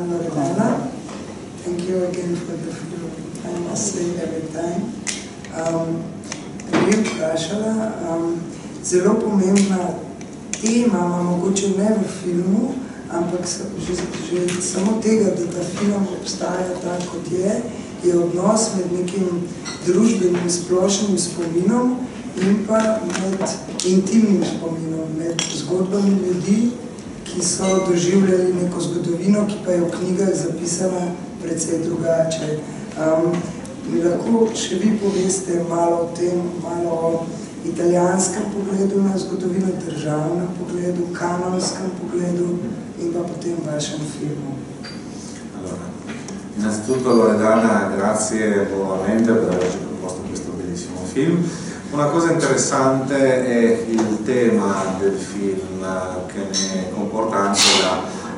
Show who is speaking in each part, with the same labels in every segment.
Speaker 1: Loredana. Thank you again for the film, I must say every time. Bi vprašala, zelo pomembna tema, mogoče ne v filmu, ampak že samo tega, da ta film obstaja tak, kot je odnos med nekim družbenim splošnim spominom in pa med intimnim spominom, med zgodbami ljudi, ki so doživljali neko zgodovino, ki pa je v knjigah zapisana precej drugače. Mi lahko še vi poveste malo o tem, malo o italijanskem pogledu na zgodovino, državnem pogledu, kanonskem pogledu in pa potem vašem filmu.
Speaker 2: Allora, innanzitutto Loredana, grazie nuovamente per averci proposto questo bellissimo film. Una cosa interessante è il tema del film che ne comporta anche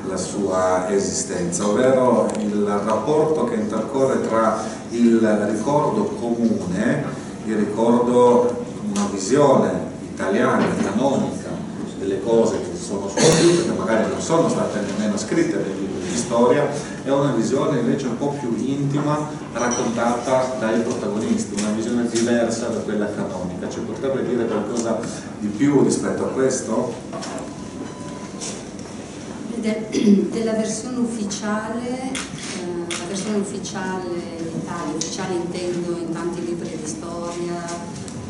Speaker 2: la sua esistenza, ovvero il rapporto che intercorre tra il ricordo comune, il ricordo, una visione italiana, canonica delle cose che sono succedute, che magari non sono state nemmeno scritte nei libri di storia, e una visione invece un po' più intima raccontata dai protagonisti, una visione diversa da quella canonica. Ci potrebbe dire qualcosa di più rispetto a questo?
Speaker 3: Della versione ufficiale, la versione ufficiale in Italia, ufficiale intendo in tanti libri di storia,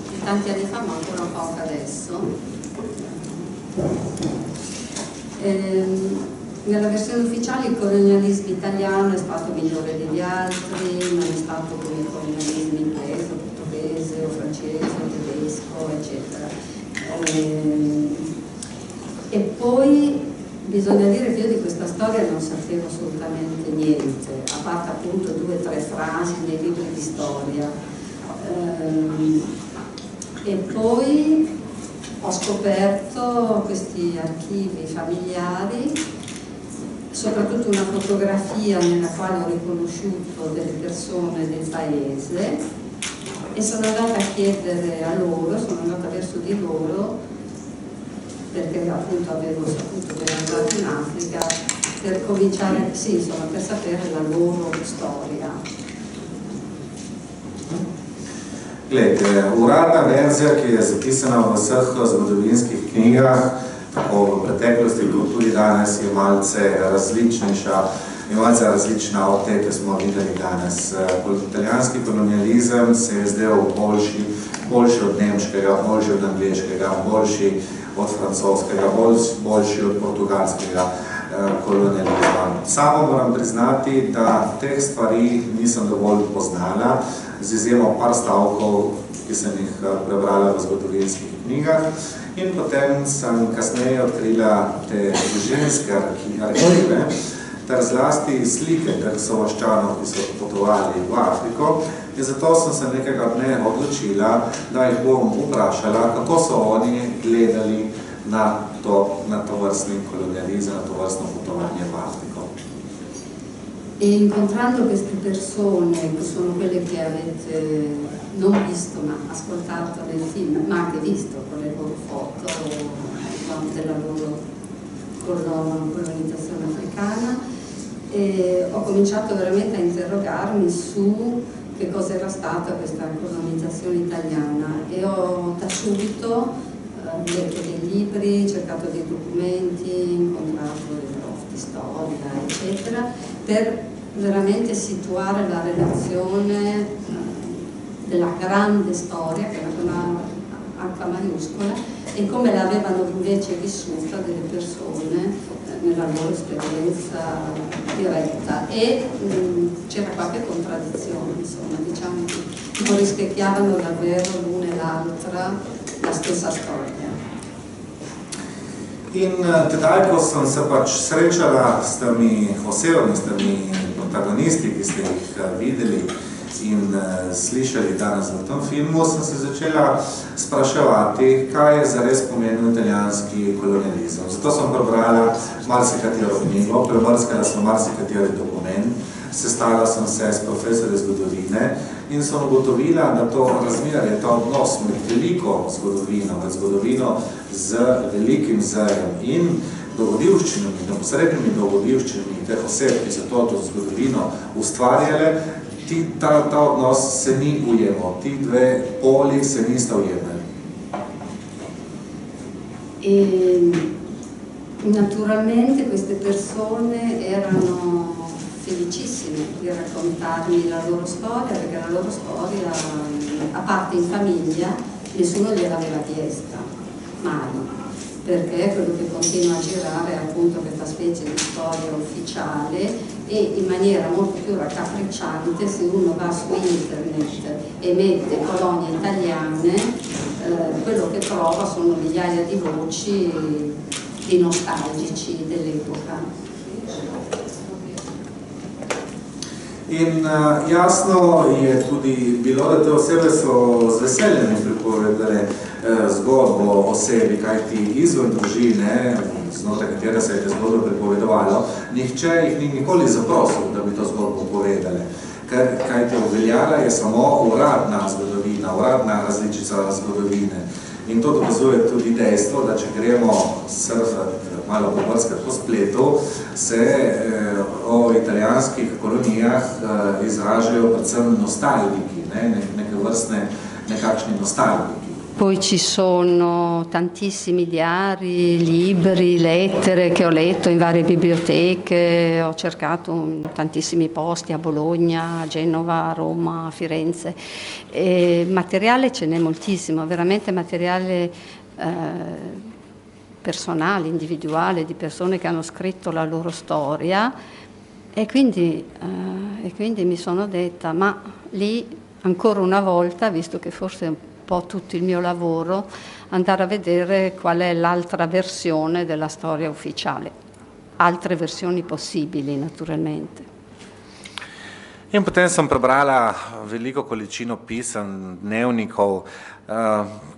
Speaker 3: di tanti anni fa, ma ancora un po' adesso. Nella versione ufficiale il colonialismo italiano è stato migliore degli altri, non è stato come i colonialismi inglese, portoghese o francese o tedesco, eccetera. E poi bisogna dire che io di questa storia non sapevo assolutamente niente, a parte appunto 2 o 3 frasi nei libri di storia. E poi ho scoperto questi archivi familiari, soprattutto una fotografia nella quale ho riconosciuto delle persone del paese, e sono andata a chiedere a loro, sono andata verso di loro, perché appunto avevo saputo che erano andati in Africa, per cominciare, sì, insomma, per sapere la loro storia.
Speaker 2: Glejte, uradna verzija, ki je zapisana v vseh zgodovinskih knjigah, tako v preteklosti kot tudi danes, je malce različnejša, je malce različna od te, ki smo videli danes. Italijanski kolonializem se je zdel boljši od nemškega, boljši od angleškega, boljši od francoskega, boljši od portugalskega kolonializma. Samo moram priznati, da teh stvari nisem dovolj poznala, z izjemo par stavkov, ki sem jih prebrala v zgodovinskih knjigah, in potem sem kasneje odkrila te ženske arhive, ter zlasti slike teh sovaščanov, ki so potovali v Afriko, in zato sem se nekega dne odločila, da jih bom vprašala, kako so oni gledali na tovrstni kolonializem, na tovrstno potovanje v Afriko.
Speaker 3: E incontrando queste persone, che sono quelle che avete non visto ma ascoltato nel film, ma anche visto con le loro foto della loro colonizzazione africana, ho cominciato veramente a interrogarmi su che cosa era stata questa colonizzazione italiana, e ho da subito letto dei libri, cercato dei documenti, incontrato dei prof di storia, eccetera, per veramente situare la relazione della grande storia, che è una H maiuscola, e come l'avevano invece vissuta delle persone nella loro esperienza diretta. E c'era qualche contraddizione, insomma, diciamo che non rispecchiavano davvero l'una e l'altra la stessa storia.
Speaker 2: In tedaj, ko sem se pač srečala s temi osebami, s temi protagonisti, ki ste jih videli in slišali danes v tem filmu, sem se začela spraševati, kaj je zares pomenil italijanski kolonializem. Zato sem prebrala marsikatero knjigo, prebrskala sem marsikateri dokument, sestala sem se s profesorji zgodovine in sem ugotovila, da to razmerje, ta odnos med veliko zgodovino, med zgodovino z velikim zajem in dogodivščinami, neposrednimi dogodivščinami teh oseb, ki so to zgodovino ustvarjale, ta odnos se ni ujemal, ti dve poli se nista ujemali.
Speaker 3: Naturalmente queste persone erano felicissime di raccontarmi la loro storia, perché la loro storia, a parte in famiglia, nessuno gliel'aveva chiesta, mai, perché quello che continua a girare è appunto questa specie di storia ufficiale e in maniera molto più raccapricciante, se uno va su internet e mette colonie italiane, quello che trova sono migliaia di voci di nostalgici dell'epoca.
Speaker 2: In jasno je tudi bilo, da te osebe so z veseljem pripovedale zgodbo o sebi, kajti izven družine, znotraj katere se je te zgodbo pripovedovalo, nihče jih ni nikoli zaprosil, da bi to zgodbo povedale. Kajti obveljala je samo uradna zgodovina, uradna različica zgodovine. In to dokazuje tudi dejstvo, da če gremo surfati, malo pobrskati po spletu, se o italijanskih kolonijah izražajo predvsem nostalgiki, neke vrstne, nekakšni nostalgiki.
Speaker 3: Poi ci sono tantissimi diari, libri, lettere che ho letto in varie biblioteche, ho cercato in tantissimi posti, a Bologna, a Genova, a Roma, a Firenze. E materiale ce n'è moltissimo, veramente materiale personale, individuale, di persone che hanno scritto la loro storia e quindi mi sono detta, ma lì ancora una volta, visto che forse è un po' tutto il mio lavoro, andare a vedere qual è l'altra versione della storia ufficiale, altre versioni possibili naturalmente.
Speaker 2: In potem sem prebrala veliko količino pisem, dnevnikov,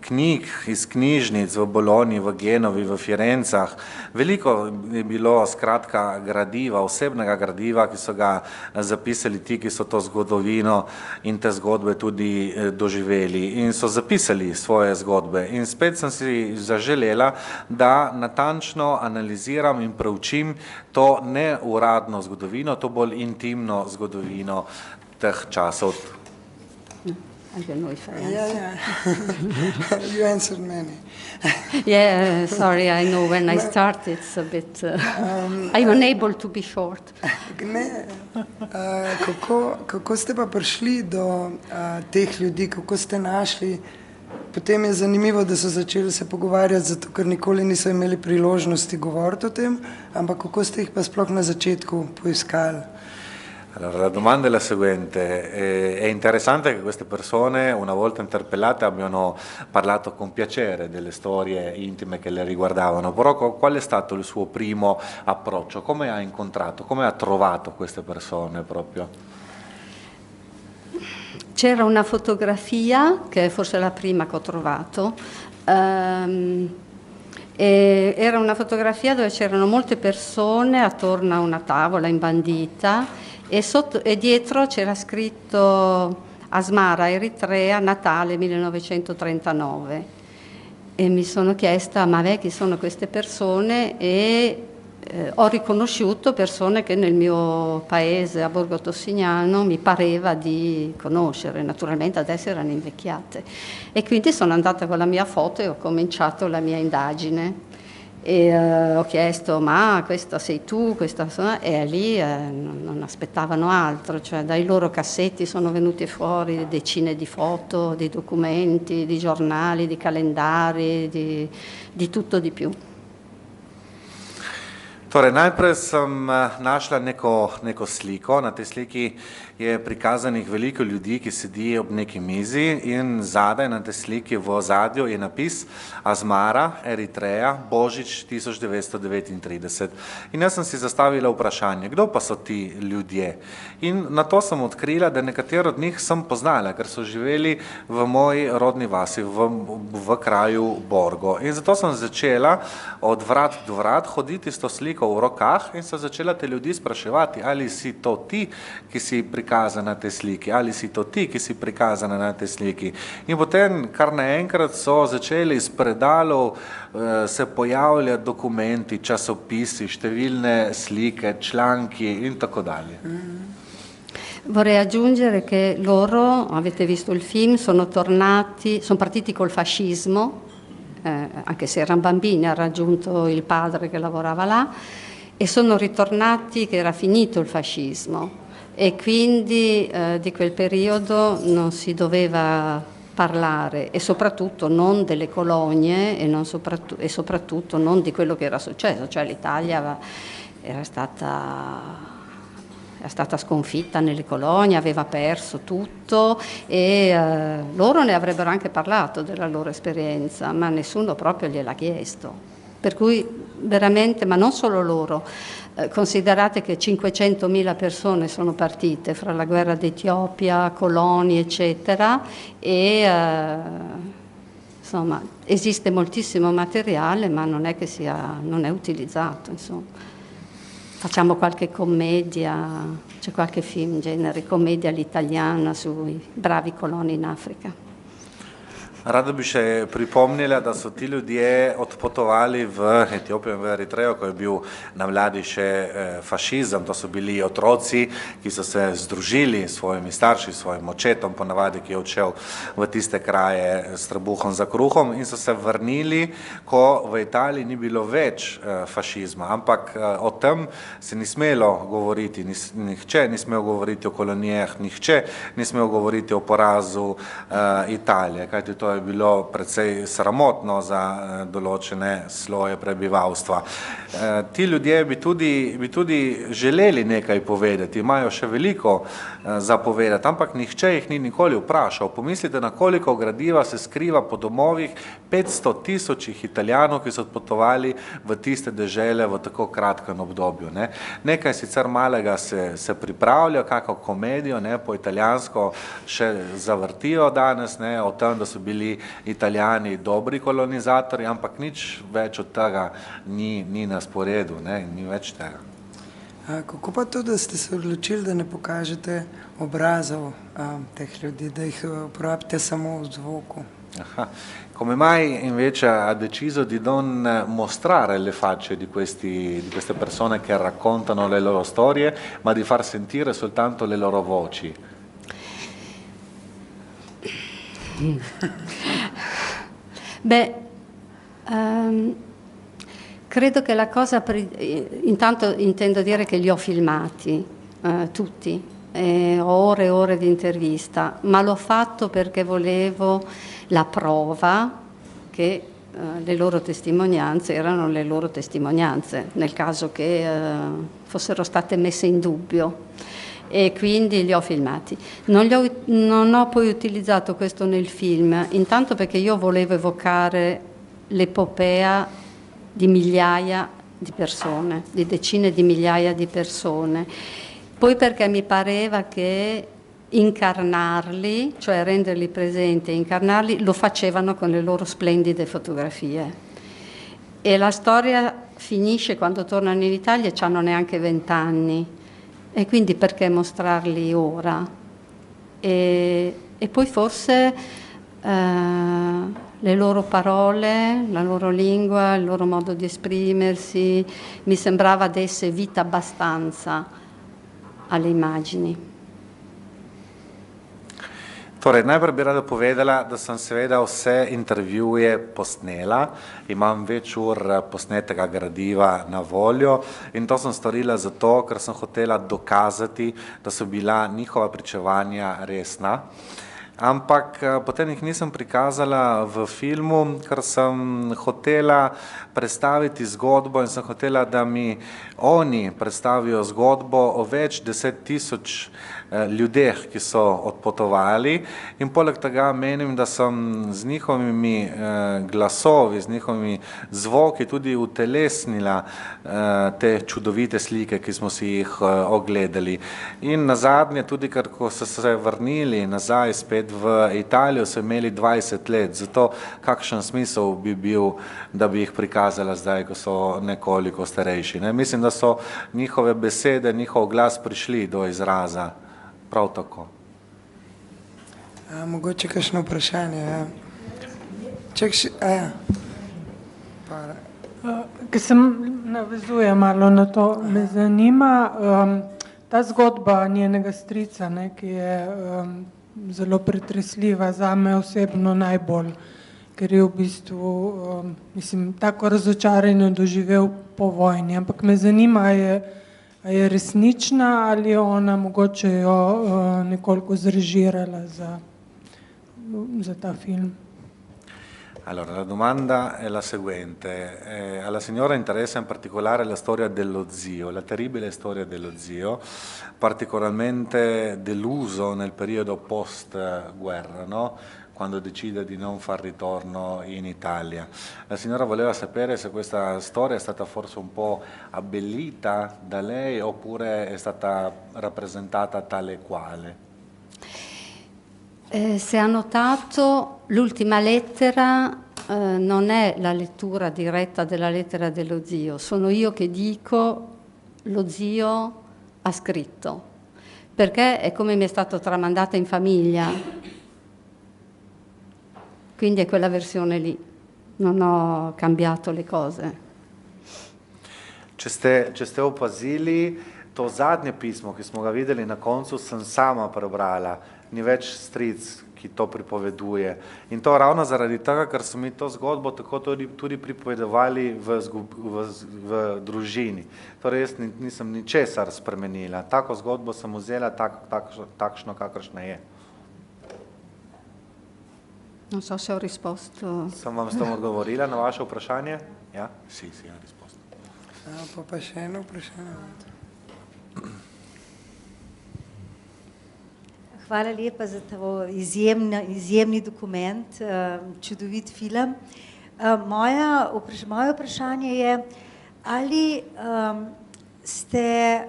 Speaker 2: knjig iz knjižnic v Bologni, v Genovi, v Firencah. Veliko je bilo skratka gradiva, osebnega gradiva, ki so ga zapisali ti, ki so to zgodovino in te zgodbe tudi doživeli in so zapisali svoje zgodbe. In spet sem si zaželela, da natančno analiziram in preučim to neuradno zgodovino, to bolj intimno zgodovino teh časov.
Speaker 3: I don't know if I answered.
Speaker 1: Yeah. You answered many.
Speaker 3: Yeah, sorry, I know when I start it's a bit... I'm unable to be short.
Speaker 1: Ne, kako ste pa prišli do teh ljudi, kako ste našli? Potem je zanimivo, da so začeli se pogovarjati, zato ker nikoli niso imeli priložnosti govoriti o tem, ampak kako ste jih pa sploh na začetku poiskali?
Speaker 2: Allora, la domanda è la seguente, è interessante che queste persone una volta interpellate abbiano parlato con piacere delle storie intime che le riguardavano, però qual è stato il suo primo approccio? Come ha incontrato, come ha trovato queste persone proprio?
Speaker 3: C'era una fotografia, che è forse la prima che ho trovato, era una fotografia dove c'erano molte persone attorno a una tavola imbandita e dietro c'era scritto Asmara, Eritrea, Natale 1939 e mi sono chiesta ma chi sono queste persone e ho riconosciuto persone che nel mio paese a Borgo Tossignano mi pareva di conoscere, naturalmente adesso erano invecchiate e quindi sono andata con la mia foto e ho cominciato la mia indagine e ho chiesto ma questa sei tu, questa e lì non aspettavano altro, cioè dai loro cassetti sono venuti fuori decine di foto, di documenti, di giornali, di calendari, di tutto di più.
Speaker 2: Torej, najprej sem našla neko sliko. Na tej sliki je prikazanih veliko ljudi, ki sedijo ob neki mizi in zadaj na tej sliki v ozadju je napis Asmara, Eritreja, Božič 1939. In jaz sem si zastavila vprašanje, kdo pa so ti ljudje? In na to sem odkrila, da nekateri od njih sem poznala, ker so živeli v moji rodni vasi, v kraju Borgo. In zato sem začela od vrat do vrat hoditi s to sliko sliko v rokah in so začela te ljudi spraševati, ali si to ti, ki si prikazana na tej sliki, ali si to ti, ki si prikazana na tej sliki. In potem kar naenkrat so začeli iz predalov se pojavljati dokumenti, časopisi, številne slike, članki in tako dalje.
Speaker 3: Vorrei aggiungere che loro, avete visto il film, sono partiti col fascismo, anche se erano bambini, ha raggiunto il padre che lavorava là, e sono ritornati che era finito il fascismo e quindi di quel periodo non si doveva parlare e soprattutto non delle colonie e soprattutto non di quello che era successo, cioè l'Italia era stata sconfitta nelle colonie, aveva perso tutto e loro ne avrebbero anche parlato della loro esperienza, ma nessuno proprio gliel'ha chiesto. Per cui veramente, ma non solo loro, considerate che 500.000 persone sono partite fra la guerra d'Etiopia, coloni, eccetera, e insomma esiste moltissimo materiale, ma non è che non è utilizzato, insomma. Facciamo qualche commedia, c'è qualche film in genere, commedia all'italiana sui bravi coloni in Afrika.
Speaker 2: Rada bi še pripomnila, da so ti ljudje odpotovali v Etiopijo in v Eritrejo, ko je bil na vladi še fašizem. To so bili otroci, ki so se združili s svojimi starši, s svojim očetom, ponavadi, ki je odšel v tiste kraje s trebuhom za kruhom in so se vrnili, ko v Italiji ni bilo več fašizma. Ampak o tem se ni smelo govoriti, nihče ni smel govoriti o kolonijah, nihče ni smel govoriti o porazu Italije, kajti to je bilo precej sramotno za določene sloje prebivalstva. Ti ljudje bi tudi želeli nekaj povedati, imajo še veliko za povedati, ampak nihče jih ni nikoli vprašal. Pomislite, na koliko gradiva se skriva po domovih 500.000 Italijanov, ki so odpotovali v tiste dežele v tako kratkem obdobju. Nekaj sicer malega se pripravlja, kako komedijo po italijansko še zavrtijo danes, o tem, da so bili Italijani dobri kolonizatorji, ampak nič več od tega ni na sporedu, ni več tega.
Speaker 1: Kako pa to, da ste se odločili, da ne pokažete obrazov teh ljudi, da jih uporabite samo v zvoku?
Speaker 2: Come mai invece ha deciso di non mostrare le facce di queste persone che raccontano le loro storie, ma di far sentire soltanto le loro voci?
Speaker 3: Beh, credo che la cosa, intanto intendo dire che li ho filmati tutti, ore e ore di intervista, ma l'ho fatto perché volevo la prova che le loro testimonianze erano le loro testimonianze, nel caso che fossero state messe in dubbio. E quindi li ho filmati. Non ho poi utilizzato questo nel film, intanto perché io volevo evocare l'epopea di migliaia di persone, di decine di migliaia di persone, poi perché mi pareva che incarnarli, cioè renderli presenti e incarnarli, lo facevano con le loro splendide fotografie. E la storia finisce quando tornano in Italia e hanno neanche 20 anni. E quindi perché mostrarli ora? E poi forse le loro parole, la loro lingua, il loro modo di esprimersi, mi sembrava desse vita abbastanza alle immagini.
Speaker 2: Torej, najprej bi rada povedala, da sem seveda vse intervjuje posnela, imam več ur posnetega gradiva na voljo in to sem storila zato, ker sem hotela dokazati, da so bila njihova pričevanja resna. Ampak potem jih nisem prikazala v filmu, ker sem hotela predstaviti zgodbo in sem hotela, da mi oni predstavijo zgodbo o več 10.000 ljudeh, ki so odpotovali in poleg tega menim, da sem z njihovimi glasovi, z njihovimi zvoki tudi utelesnila te čudovite slike, ki smo si jih ogledali. In nazadnje tudi, ker ko so se vrnili nazaj spet let v Italijo, so imeli 20 let, zato kakšen smisel bi bil, da bi jih prikazala zdaj, ko so nekoliko starejši. Ne? Mislim, da so njihove besede, njihov glas prišli do izraza, prav tako.
Speaker 1: Mogoče kakšno vprašanje, ja.
Speaker 4: Ker se navezuje malo na to, me zanima ta zgodba njenega strica, ne, ki je zelo pretresljiva, zame osebno najbolj, ker je v bistvu, mislim, tako razočaranje doživel po vojni, ampak me zanima, a je resnična ali je ona mogoče jo nekoliko zrežirala za ta film.
Speaker 2: Allora, la domanda è la seguente. Alla signora interessa in particolare la storia dello zio, la terribile storia dello zio, particolarmente deluso nel periodo post-guerra, no? Quando decide di non far ritorno in Italia. La signora voleva sapere se questa storia è stata forse un po' abbellita da lei oppure è stata rappresentata tale quale.
Speaker 3: Se ha notato, l'ultima lettera non è la lettura diretta della lettera dello zio, sono io che dico lo zio ha scritto, perché è come mi è stato tramandata in famiglia, quindi è quella versione lì, non ho cambiato le cose.
Speaker 2: Če ste opazili, to zadnje pismo, ki smo ga videli na koncu, sem sama prebrala. Ni več stric, ki to pripoveduje. In to ravno zaradi tega, ker so mi to zgodbo tako tudi pripovedovali v družini. Torej jaz nisem ničesar spremenila. Tako zgodbo sem vzela takšno, kakršna je.
Speaker 3: Non so se ho risposto.
Speaker 2: Sem vam s tem odgovorila na vaše vprašanje? Ja? Si, ja, risposto.
Speaker 1: Pa še eno vprašanje.
Speaker 5: Hvala lepa za to izjemni dokument, čudovit film. Moje vprašanje je, ali ste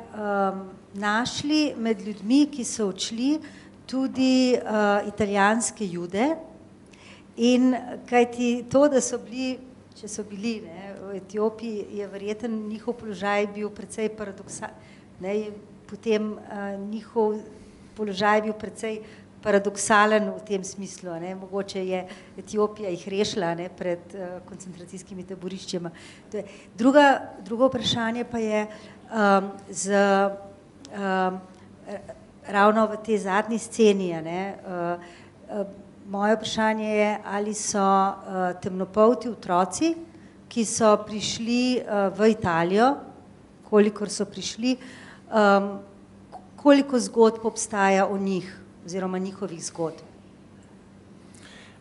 Speaker 5: našli med ljudmi, ki so odšli, tudi italijanske Jude in kajti to, da so bili, če so bili v Etiopiji, je verjeten njihov položaj bil precej paradoksalen, potem njihov položaj bil precej paradoksalen v tem smislu. Mogoče je Etiopija jih rešila pred koncentracijskimi taboriščima. Drugo vprašanje pa je ravno v tej zadnji sceni. Moje vprašanje je, ali so temnopolti otroci, ki so prišli v Italijo, kolikor so prišli, koliko zgodb obstaja o njih oziroma njihovih zgodb?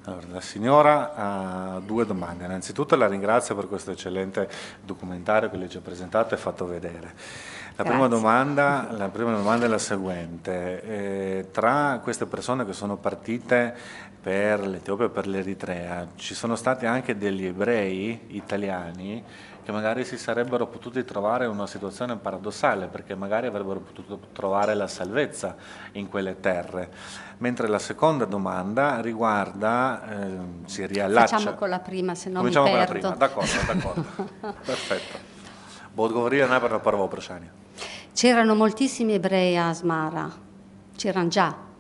Speaker 2: Allora, la signora ha due domande. Innanzitutto la ringrazio per questo eccellente documentario che lei ci ha presentato e fatto vedere. La prima domanda è la seguente. Tra queste persone che sono partite per l'Etiopia e per l'Eritrea, ci sono stati anche degli ebrei italiani che magari si sarebbero potuti trovare in una situazione paradossale, perché magari avrebbero potuto trovare la salvezza in quelle terre. Mentre la seconda domanda riguarda, si riallaccia...
Speaker 3: Facciamo con la prima, se no mi
Speaker 2: perdo.
Speaker 3: perdo.
Speaker 2: Cominciamo con la prima, d'accordo. Perfetto. Bo odgovorila najprej na prvo vprašanje.
Speaker 3: C'erano moltissimi ebrei a Asmara, c'erano già.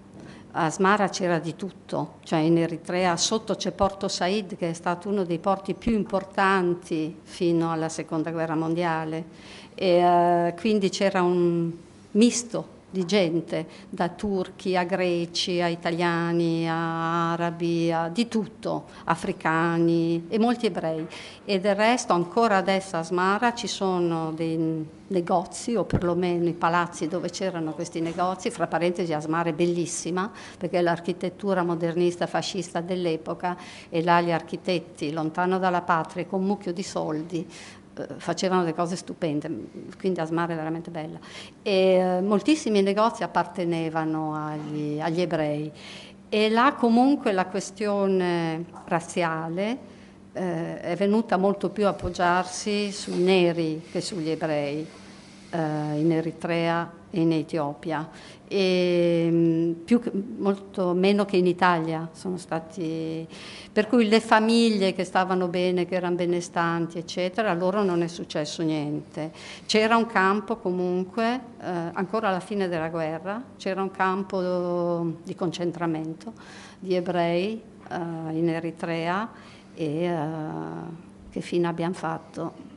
Speaker 3: A Asmara c'era di tutto, cioè in Eritrea sotto c'è Porto Said, che è stato uno dei porti più importanti fino alla seconda guerra mondiale, e quindi c'era un misto di gente, da turchi a greci, a italiani, a arabi, di tutto, africani e molti ebrei. E del resto ancora adesso a Asmara ci sono dei negozi, o perlomeno i palazzi dove c'erano questi negozi. Fra parentesi, Asmara è bellissima perché è l'architettura modernista fascista dell'epoca, e là gli architetti, lontano dalla patria, con un mucchio di soldi, facevano delle cose stupende, quindi Asmara è veramente bella. E moltissimi negozi appartenevano agli ebrei, e là comunque la questione razziale è venuta molto più a appoggiarsi sui neri che sugli ebrei, in Eritrea e in Etiopia, e molto meno che in Italia sono stati, per cui le famiglie che stavano bene, che erano benestanti, eccetera, a loro non è successo niente. C'era un campo comunque, ancora alla fine della guerra, c'era un campo di concentramento di ebrei in Eritrea, e che fine abbiamo fatto?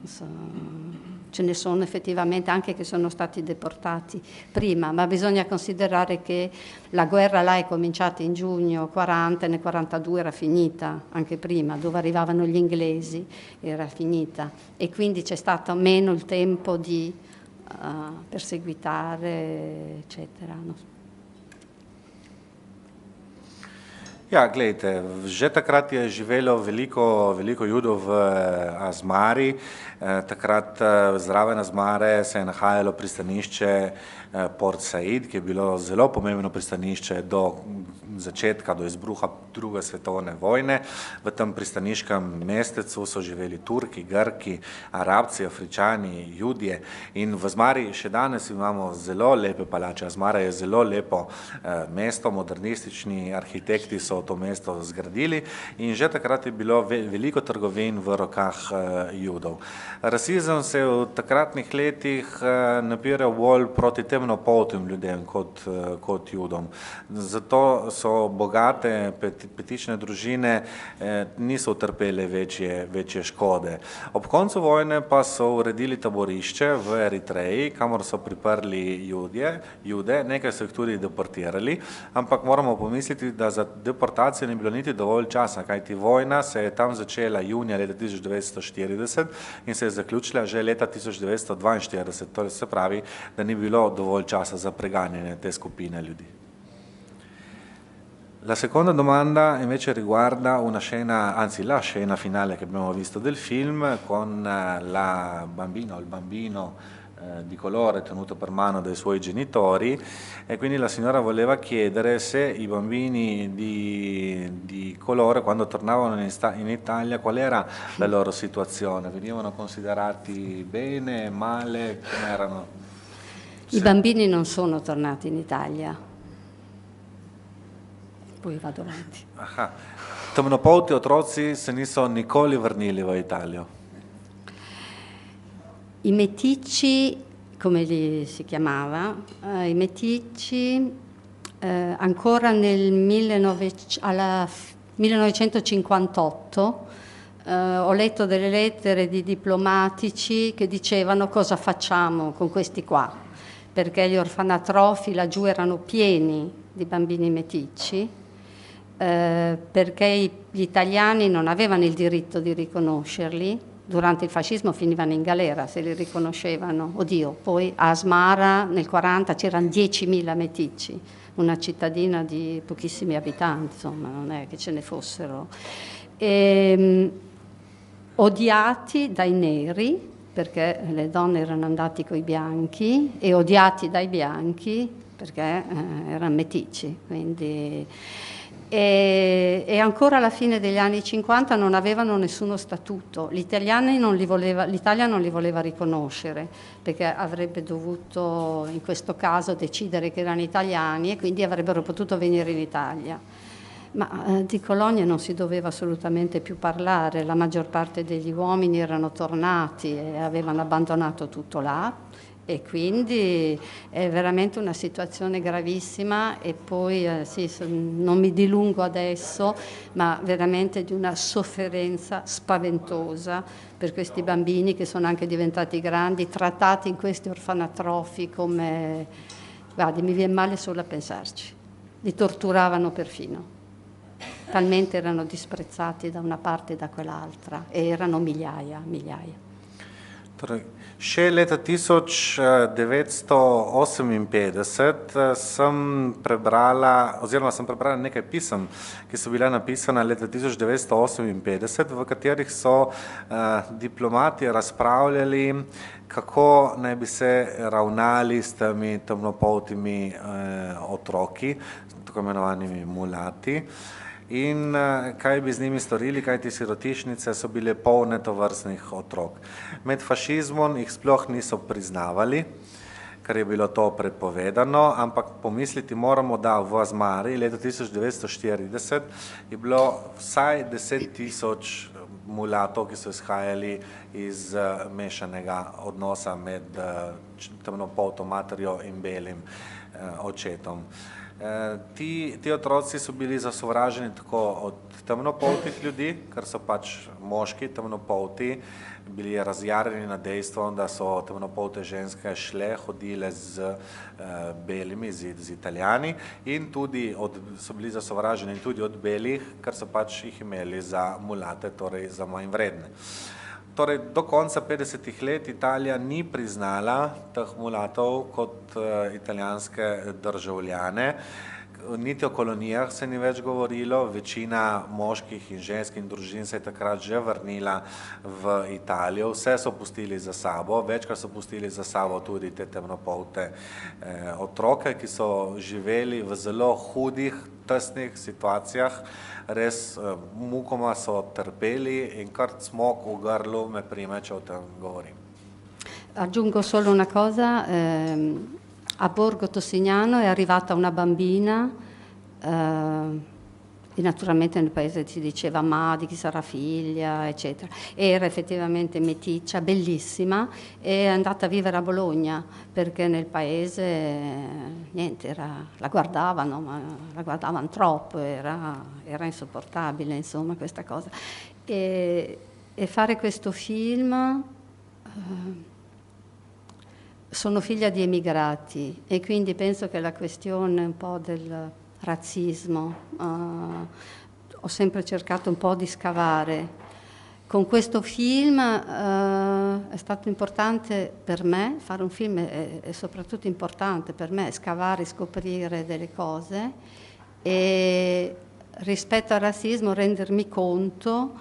Speaker 3: Ce ne sono effettivamente anche che sono stati deportati prima, ma bisogna considerare che la guerra là è cominciata in giugno 40, nel 42 era finita, anche prima, dove arrivavano gli inglesi era finita, e quindi c'è stato meno il tempo di perseguitare, eccetera.
Speaker 2: Ja, gledajte, že takrat je živelo veliko Judov v Asmari. Takrat zraven Asmare se je nahajalo pristanišče Port Said, ki je bilo zelo pomembno pristanišče do začetka, do izbruha druge svetovne vojne. V tem pristaniškem mestecu so živeli Turki, Grki, Arabci, Afričani, Judje, in v Asmari še danes imamo zelo lepe palače. Asmara je zelo lepo mesto, modernistični arhitekti so to mesto zgradili in že takrat je bilo veliko trgovin v rokah Judov. Rasizem se je v takratnih letih napiral bolj proti temnopoltim ljudem kot Judom. Zato so bogate petične družine niso utrpele večje škode. Ob koncu vojne pa so uredili taborišče v Eritreji, kamor so priprli Jude, nekaj so jih tudi deportirali, ampak moramo pomisliti, da za deportacijo ni bilo niti dovolj časa, kajti vojna se je tam začela junija leta 1940 in se je zaključila že leta 1942, torej se pravi, da ni bilo dovolj časa za preganjanje te skupine ljudi. La seconda domanda invece riguarda la scena finale che abbiamo visto del film con la bambina o il bambino di colore tenuto per mano dai suoi genitori, e quindi la signora voleva chiedere se i bambini di colore quando tornavano in Italia qual era la loro situazione, venivano considerati bene, male, come erano?
Speaker 3: I bambini non sono tornati in Italia. Poi vado avanti.
Speaker 2: Aha. Temnopolti otroci se niso nikoli vrnili v Italijo.
Speaker 3: I meticci, come li si chiamava, i meticci ancora nel 1958 ho letto delle lettere di diplomatici che dicevano cosa facciamo con questi qua, perché gli orfanatrofi laggiù erano pieni di bambini meticci, perché gli italiani non avevano il diritto di riconoscerli. Durante il fascismo finivano in galera se li riconoscevano. Oddio, poi a Asmara nel 40 c'erano 10.000 meticci, una cittadina di pochissimi abitanti, insomma, non è che ce ne fossero. Odiati dai neri, perché le donne erano andate coi bianchi, e odiati dai bianchi perché erano meticci, quindi... E ancora alla fine degli anni 50 non avevano nessuno statuto, l'Italia non li voleva riconoscere, perché avrebbe dovuto in questo caso decidere che erano italiani e quindi avrebbero potuto venire in Italia. Ma di colonie non si doveva assolutamente più parlare, la maggior parte degli uomini erano tornati e avevano abbandonato tutto là. E quindi è veramente una situazione gravissima, e poi sì, non mi dilungo adesso, ma veramente di una sofferenza spaventosa per questi bambini che sono anche diventati grandi, trattati in questi orfanatrofi come, guardi, mi viene male solo a pensarci, li torturavano perfino, talmente erano disprezzati da una parte e da quell'altra, e erano migliaia.
Speaker 2: Torej, še leta 1958 sem prebrala nekaj pisem, ki so bila napisana leta 1958, v katerih so diplomati razpravljali, kako naj bi se ravnali s temi temnopoltimi otroki, tako imenovanimi mulati. in kaj bi z njimi storili, kajti sirotišnice so bile polne tovrstnih otrok. Med fašizmom jih sploh niso priznavali, ker je bilo to prepovedano, ampak pomisliti moramo, da v Azmari leta 1940 je bilo vsaj 10.000 mulatov, ki so izhajali iz mešanega odnosa med temnopolto materjo in belim očetom. Ti otroci so bili zasovraženi tako od temnopoltih ljudi, ker so pač moški temnopolti bili razjarjeni na dejstvo, da so temnopolte ženske šle, hodile z belimi, z Italijani, in tudi so bili zasovraženi tudi od belih, ker so pač jih imeli za mulate, torej za manj vredne. Torej, do konca 50. let Italija ni priznala teh mulatov kot italijanske državljane, niti o kolonijah se ni več govorilo, večina moških in žensk in družin se je takrat že vrnila v Italijo, vse so pustili za sabo, večkrat so pustili za sabo tudi te temnopolte otroke, ki so živeli v zelo hudih, tesnih situacijah, res mukoma so trpeli in kar cmok v grlu me prime, če o tem govorim.
Speaker 3: Aggiungo solo una cosa, a Borgo Tossignano è arrivata una bambina, e naturalmente nel paese si diceva ma di chi sarà figlia, eccetera. Era effettivamente meticcia, bellissima, e è andata a vivere a Bologna perché nel paese niente, la guardavano, ma la guardavano troppo, era insopportabile, insomma, questa cosa. E fare questo film... Sono figlia di emigrati e quindi penso che la questione un po' del razzismo ho sempre cercato un po' di scavare. Con questo film è stato importante per me, fare un film è soprattutto importante per me scavare, scoprire delle cose e rispetto al razzismo rendermi conto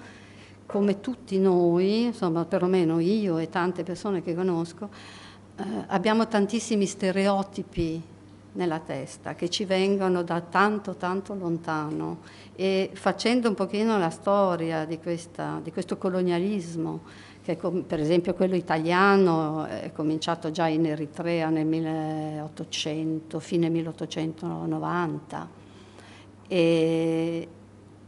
Speaker 3: come tutti noi, insomma perlomeno io e tante persone che conosco, abbiamo tantissimi stereotipi nella testa che ci vengono da tanto lontano e facendo un pochino la storia di questo colonialismo, che per esempio quello italiano è cominciato già in Eritrea nel 1800, fine 1890, e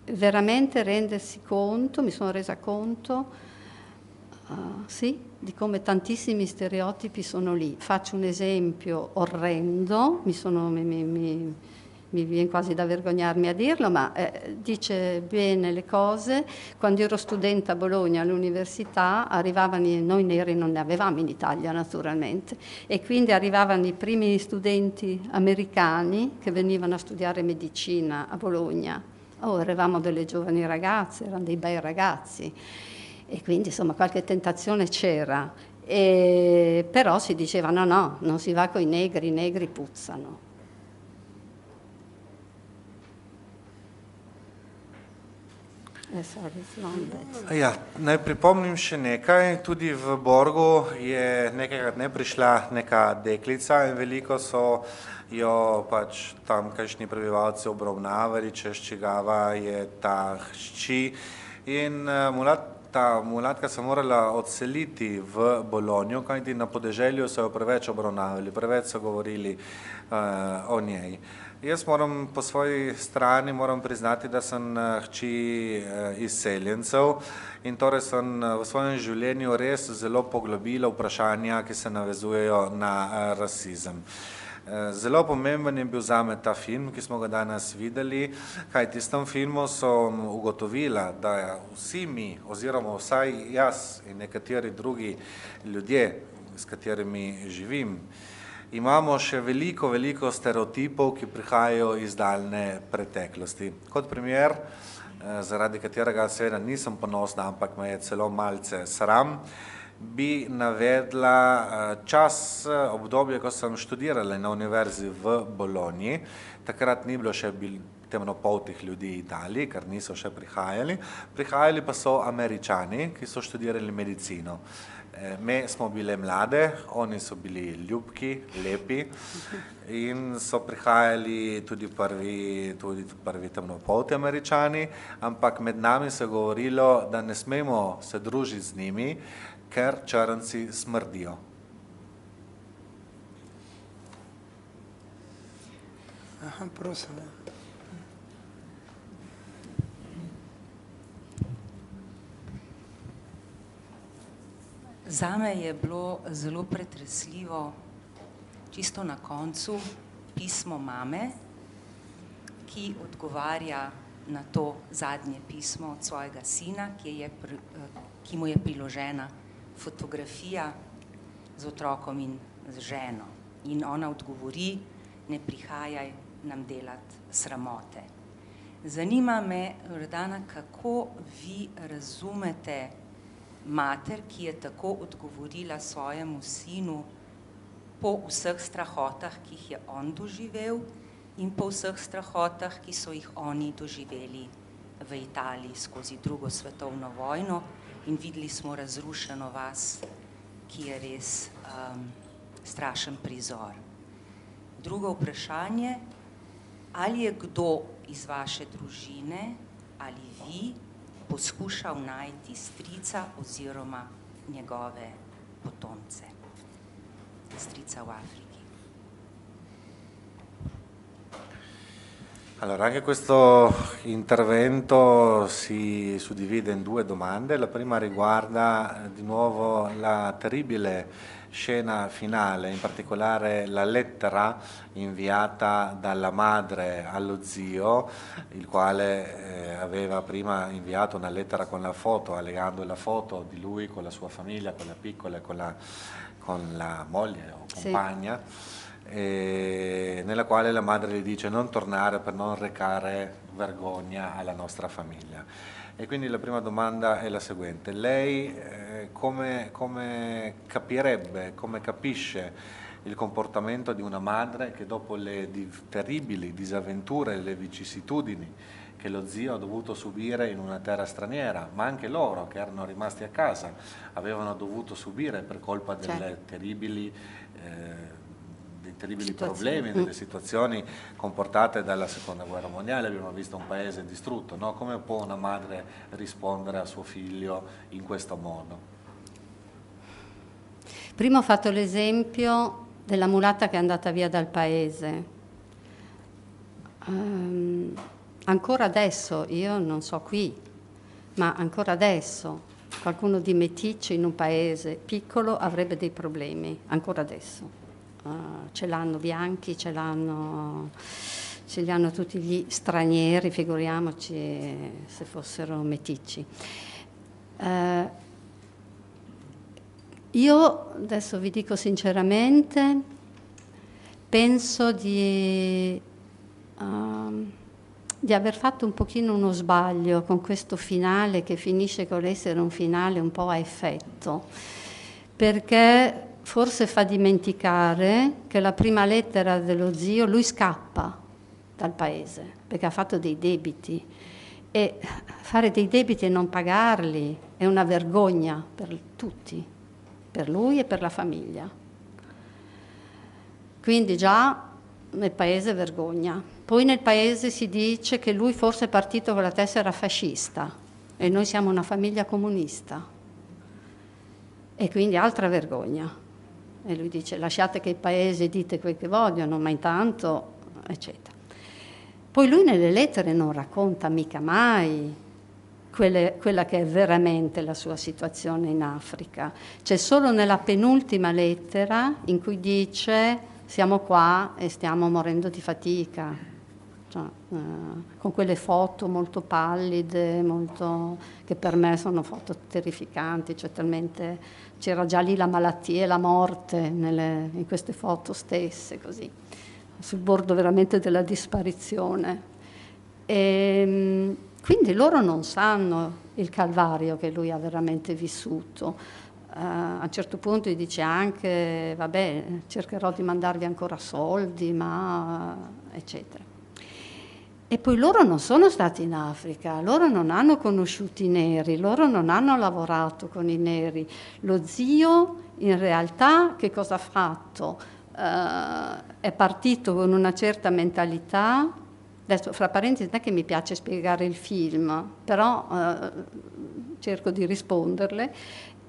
Speaker 3: veramente rendersi conto, mi sono resa conto, sì, di come tantissimi stereotipi sono lì. Faccio un esempio orrendo, mi viene quasi da vergognarmi a dirlo, ma dice bene le cose. Quando ero studente a Bologna all'università arrivavano, noi neri non ne avevamo in Italia naturalmente, e quindi arrivavano i primi studenti americani che venivano a studiare medicina a Bologna. Eravamo delle giovani ragazze, erano dei bei ragazzi. E quindi insomma qualche tentazione c'era, però si diceva no, non si va coi negri, i negri puzzano.
Speaker 2: Ja, naj pripomnim še nekaj, tudi v Borgu je nekajkrat prišla neka deklica in veliko so jo pač tamkajšnji prebivalci obravnavali, češ čigava je ta hči, in ta mulatka se morala odseliti v Bologno, kajti na podeželju so jo preveč obravnavali, preveč so govorili o njej. Jaz moram po svoji strani priznati, da sem hči izseljencev in torej sem v svojem življenju res zelo poglobila vprašanja, ki se navezujejo na rasizem. Zelo pomemben je bil zame ta film, ki smo ga danes videli, kajti s tem filmom sem ugotovila, da vsi mi, oziroma vsaj jaz in nekateri drugi ljudje, s katerimi živim, imamo še veliko stereotipov, ki prihajajo iz daljne preteklosti. Kot primer, zaradi katerega seveda nisem ponosna, ampak me je celo malce sram, bi navedla obdobje, ko sem študirala na univerzi v Bologni. Takrat ni bilo še temnopoltih ljudi Italiji, ker niso še prihajali. Prihajali pa so Američani, ki so študirali medicino. Me smo bile mlade, oni so bili ljubki, lepi in so prihajali tudi prvi temnopolti Američani, ampak med nami se je govorilo, da ne smemo se družiti z njimi, ker črnci smrdijo.
Speaker 1: Aha, prosim.
Speaker 6: Zame je bilo zelo pretresljivo čisto na koncu pismo mame, ki odgovarja na to zadnje pismo od svojega sina, ki mu je priložena fotografija z otrokom in z ženo. In ona odgovori, ne prihajaj nam delati sramote. Zanima me, Loredana, kako vi razumete mater, ki je tako odgovorila svojemu sinu po vseh strahotah, ki jih je on doživel, in po vseh strahotah, ki so jih oni doživeli v Italiji skozi drugo svetovno vojno, in videli smo razrušeno vas, ki je res strašen prizor. Drugo vprašanje, ali je kdo iz vaše družine ali vi poskušal najti strica oziroma njegove potomce, strica v Afriki?
Speaker 2: Allora, anche questo intervento si suddivide in due domande. La prima riguarda di nuovo la terribile scena finale, in particolare la lettera inviata dalla madre allo zio, il quale aveva prima inviato una lettera con la foto, allegando la foto di lui con la sua famiglia, con la piccola e con la moglie o compagna, nella quale la madre gli dice non tornare per non recare vergogna alla nostra famiglia. E quindi la prima domanda è la seguente: lei come capirebbe, come capisce il comportamento di una madre che dopo le terribili disavventure, le vicissitudini che lo zio ha dovuto subire in una terra straniera, ma anche loro che erano rimasti a casa avevano dovuto subire per colpa delle terribili problemi, delle situazioni comportate dalla seconda guerra mondiale. Abbiamo visto un paese distrutto, no? Come può una madre rispondere a suo figlio in questo modo?
Speaker 3: Prima ho fatto l'esempio della mulatta che è andata via dal paese. Ancora adesso, io non so qui, ma ancora adesso qualcuno di meticcio in un paese piccolo avrebbe dei problemi, ancora adesso. Ce l'hanno bianchi, ce li hanno tutti gli stranieri, figuriamoci se fossero meticci. Io adesso vi dico sinceramente, penso di aver fatto un pochino uno sbaglio con questo finale, che finisce con l'essere un finale un po' a effetto, perché forse fa dimenticare che la prima lettera dello zio, lui scappa dal paese perché ha fatto dei debiti, e fare dei debiti e non pagarli è una vergogna per tutti, per lui e per la famiglia. Quindi già nel paese vergogna. Poi nel paese si dice che lui forse è partito con la tessera fascista e noi siamo una famiglia comunista, e quindi altra vergogna. E lui dice lasciate che il paese dite quel che vogliono, ma intanto eccetera. Poi lui nelle lettere non racconta mica mai quella che è veramente la sua situazione in Africa. C'è solo nella penultima lettera in cui dice siamo qua e stiamo morendo di fatica, cioè, con quelle foto molto pallide, che per me sono foto terrificanti, cioè talmente c'era già lì la malattia e la morte in queste foto stesse, così, sul bordo veramente della disparizione. Quindi loro non sanno il calvario che lui ha veramente vissuto. A un certo punto gli dice anche, vabbè, cercherò di mandarvi ancora soldi, ma eccetera. E poi loro non sono stati in Africa, loro non hanno conosciuto i neri, loro non hanno lavorato con i neri. Lo zio in realtà che cosa ha fatto? È partito con una certa mentalità, adesso fra parentesi non è che mi piace spiegare il film, però cerco di risponderle,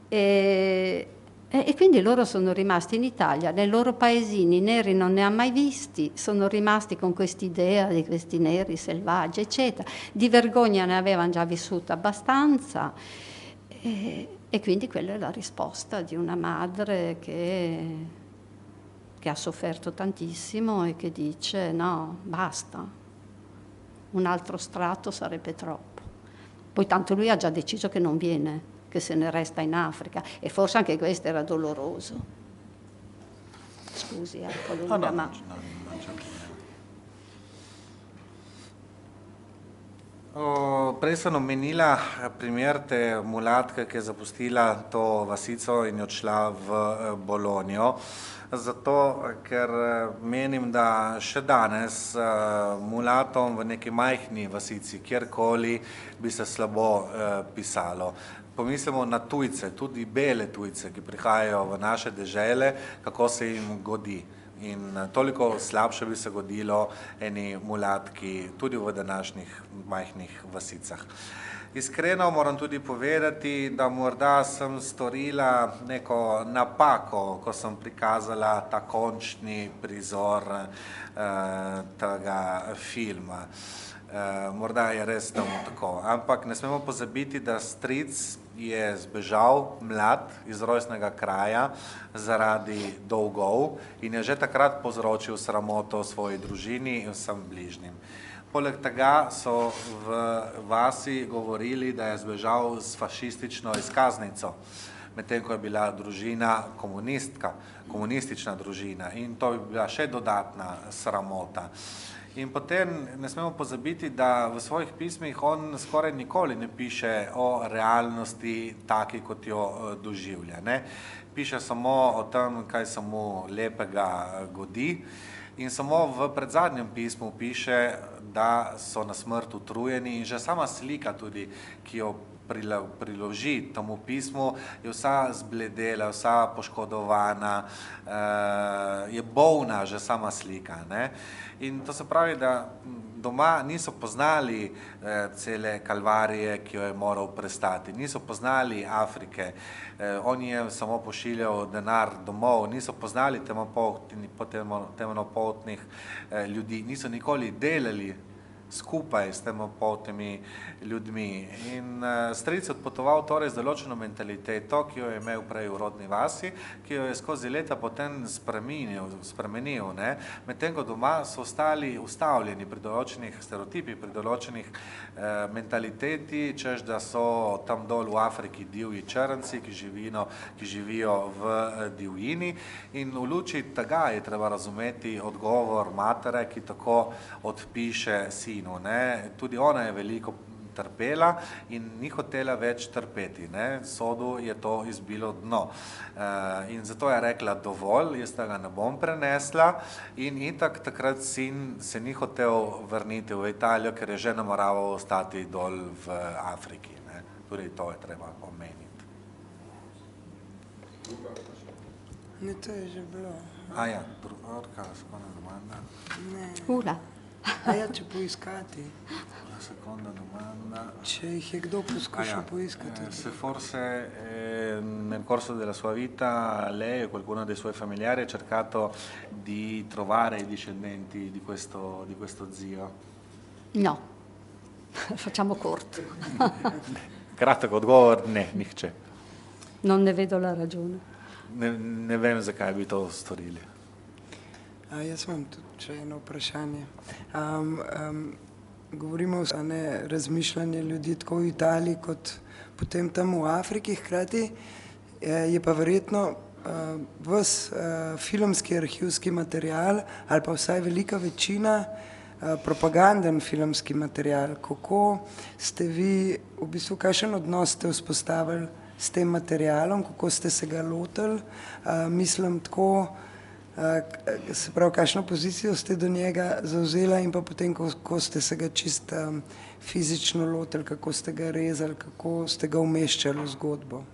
Speaker 3: e quindi loro sono rimasti in Italia, nei loro paesini, i neri non ne ha mai visti, sono rimasti con quest'idea di questi neri selvaggi, eccetera. Di vergogna ne avevano già vissuta abbastanza, e quindi quella è la risposta di una madre che ha sofferto tantissimo e che dice no, basta, un altro strato sarebbe troppo. Poi tanto lui ha già deciso che non viene, che se ne resta in Africa, e forse anche questo era doloroso. Scusi, ecco lunga, ma...
Speaker 2: Prej sem omenila primer te mulatke, ki je zapustila to vasico in je odšla v Bologno, zato ker menim, da še danes mulatom v neki majhni vasici, kjerkoli bi se slabo pisalo. Pomislimo na tujce, tudi bele tujce, ki prihajajo v naše dežele, kako se jim godi. In toliko slabše bi se godilo eni mulatki tudi v današnjih majhnih vasicah. Iskreno moram tudi povedati, da morda sem storila neko napako, ko sem prikazala ta končni prizor tega filma. Morda je res tako, ampak ne smemo pozabiti, da stric je zbežal mlad iz rojstnega kraja zaradi dolgov in je že takrat povzročil sramoto svoji družini in vsem bližnjim. Poleg tega so v vasi govorili, da je zbežal s fašistično izkaznico, medtem ko je bila družina komunistična družina, in to bi bila še dodatna sramota. In potem ne smemo pozabiti, da v svojih pismih on skoraj nikoli ne piše o realnosti taki, kot jo doživlja. Piše samo o tem, kaj se mu lepega godi, in samo v predzadnjem pismu piše, da so na smrt utrujeni, in že sama slika tudi, ki jo priloži tomu pismu, je vsa zbledela, vsa poškodovana, je bolna že sama slika. In to se pravi, da doma niso poznali cele kalvarije, ki jo je moral prestati, niso poznali Afrike, on je samo pošiljal denar domov, niso poznali temnopoltnih ljudi, niso nikoli delali skupaj s temnopoltimi ljudmi. In stric je odpotoval torej z določeno mentaliteto, ki jo je imel prej v rodni vasi, ki jo je skozi leta potem spremenil. Medtem ko doma so ostali ustavljeni pri določenih stereotipih, pri določenih mentaliteti, češ da so tam dol v Afriki divji črnci, ki živijo v divjini, in v luči tega je treba razumeti odgovor matere, ki tako odpiše sinu. Tudi ona je veliko trpela in ni hotela več trpeti. Sodu je to izbilo dno. In zato je rekla dovolj, jaz tega ne bom prenesla, in itak takrat sin se ni hotel vrniti v Italijo, ker je že nameraval ostati dol v Afriki. Tudi to je treba omeniti.
Speaker 1: Ne, to je že bilo.
Speaker 2: Ja, druga, seconda domanda.
Speaker 1: Ne.
Speaker 3: Ura.
Speaker 1: Ja, če poiskati.
Speaker 2: Seconda domanda.
Speaker 1: Če jih je kdo poskušal poiskati.
Speaker 2: Se forse nel corso della sua vita lei o qualcuno dei suoi familiari ha cercato di trovare i discendenti di questo zio?
Speaker 3: No, facciamo corto.
Speaker 2: Kratek odgovor, ne, nihče.
Speaker 3: Non ne vedo la ragione.
Speaker 2: Ne vem, zakaj bi to storili.
Speaker 1: Jaz imam tudi še eno vprašanje. Govorimo o razmišljanju ljudi tako v Italiji kot potem tam v Afriki, hkrati je pa verjetno ves filmski arhivski material ali pa vsaj velika večina propaganden filmski material. Kako ste vi, v bistvu, kakšen odnos ste vzpostavili s tem materialom, kako ste se ga lotili? Mislim tako, Se pravi, kakšno pozicijo ste do njega zauzela in pa potem, ko ste se ga čist fizično lotili, kako ste ga rezali, kako ste ga umeščali v zgodbo?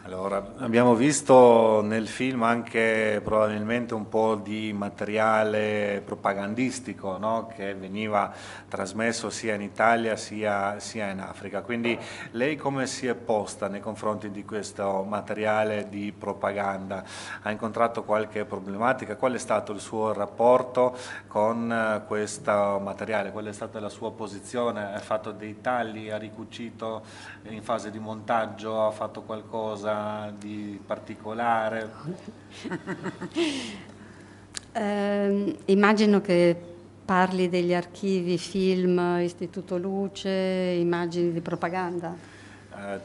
Speaker 7: Allora, abbiamo visto nel film anche probabilmente un po' di materiale propagandistico, no? Che veniva trasmesso sia in Italia sia in Africa. Quindi lei come si è posta nei confronti di questo materiale di propaganda? Ha incontrato qualche problematica? Qual è stato il suo rapporto con questo materiale? Qual è stata la sua posizione? Ha fatto dei tagli, ha ricucito in fase di montaggio, ha fatto qualcosa di particolare?
Speaker 3: Immagino che parli degli archivi, film, Istituto Luce, immagini di propaganda.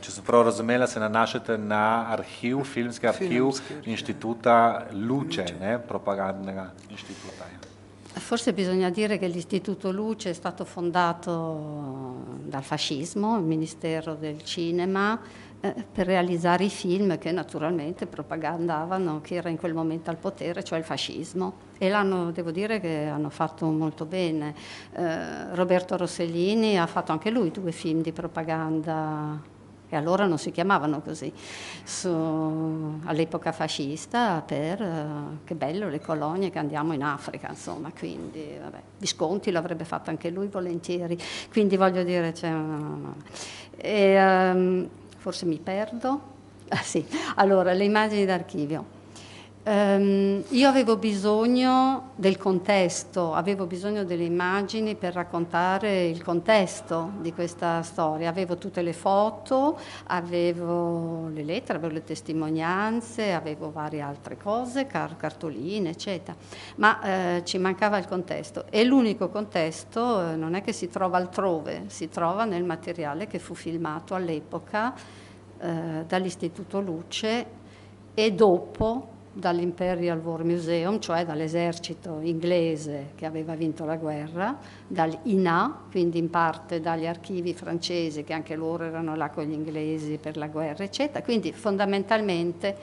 Speaker 7: Če sem prav razumela, se nanašate na arhiv, filmski arhiv Inštituta Luce, ne, propagandnega inštituta.
Speaker 3: Forse bisogna dire che l'Istituto Luce è stato fondato dal fascismo, il Ministero del Cinema, per realizzare i film che naturalmente propagandavano chi era in quel momento al potere, cioè il fascismo. E devo dire che hanno fatto molto bene. Roberto Rossellini ha fatto anche lui 2 film di propaganda, e allora non si chiamavano così, all'epoca fascista, che bello le colonie che andiamo in Africa, insomma, quindi vabbè, Visconti l'avrebbe fatto anche lui volentieri, quindi voglio dire, forse mi perdo, sì, allora le immagini d'archivio. Io avevo bisogno del contesto, avevo bisogno delle immagini per raccontare il contesto di questa storia. Avevo tutte le foto, avevo le lettere, avevo le testimonianze, avevo varie altre cose, cartoline, eccetera. Ma ci mancava il contesto. E l'unico contesto non è che si trova altrove, si trova nel materiale che fu filmato all'epoca dall'Istituto Luce e dopo dall'Imperial War Museum, cioè dall'esercito inglese che aveva vinto la guerra, dall'INA, quindi in parte dagli archivi francesi che anche loro erano là con gli inglesi per la guerra, eccetera. Quindi fondamentalmente